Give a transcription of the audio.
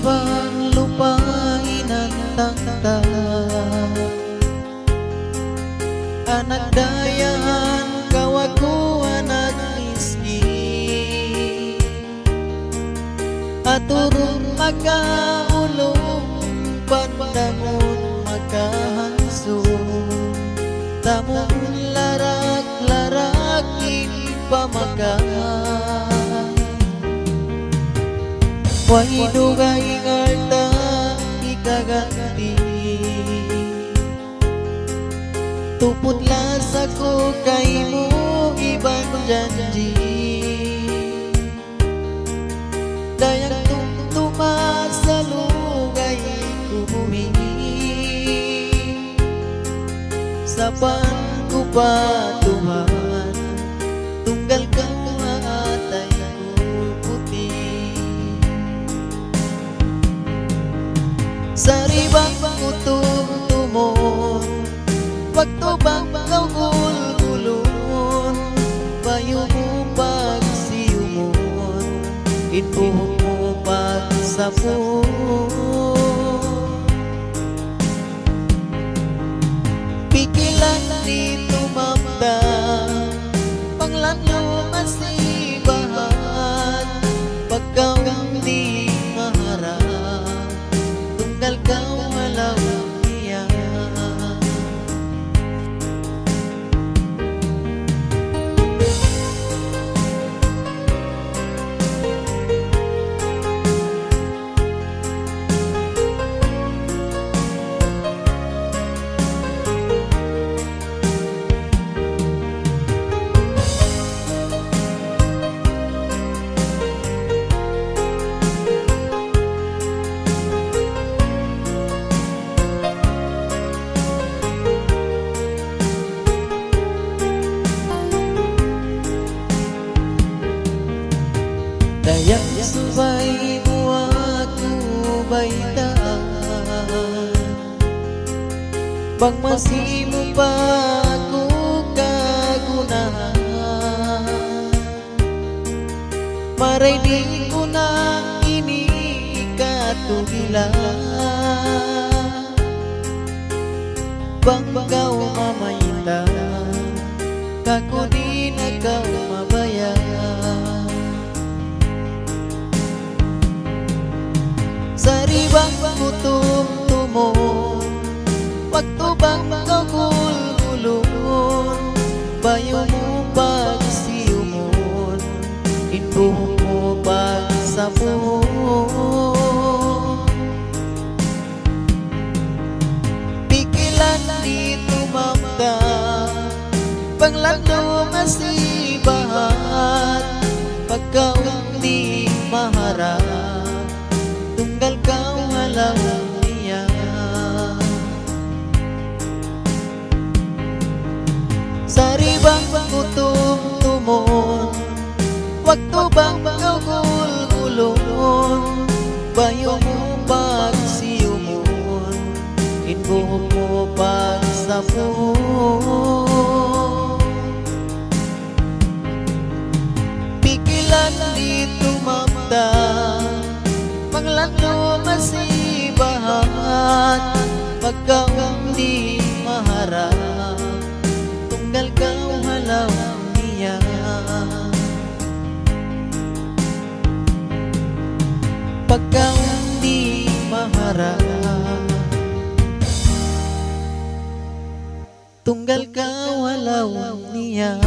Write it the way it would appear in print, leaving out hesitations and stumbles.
ibang lupain ang tangta. Anak dayahan kawaku anak miskin, aturun makaulong pandangon makahansong, tamun larak-larakin pamakan. Wai dugay ngarta ikaganti, tuputlah saku kaimu ibang janji. Dayang tumtuma salugay kubumi, sapan ku Tuhan tunggal kau atay putih. Saribang kutumtumon, waktu bang kau gulgulun, bayumu pagsiumon, inpumu pagsapun. Pikilan dito mamda, panglanyo masih bahan, pagkau di maharap, tunggal kau alam niya. Dayang subay mo aku baitaan, bang masih mo pa aku kagunahan. Maray di ko na ini katugilan, bang kau mamayita, kako di na kau mabayan. Saribang kutumtumon, waktu bang kau gulgulun, bayumu pagsiumon, inbumu pagsapun. Pikilan dito mamda, panglalo masih bahan, pagkau di maharap, tunggal kau alam niya. Saribang kutumtumon, waktu bang kau gulgulun, bayumu pagsiumon, inbumu pagsapun. Pikilan dito mamda, panglalo masih bahan, pagkau di maharap, tunggal kau halau niya. Pagkau di maharap, tunggal kau halau niya.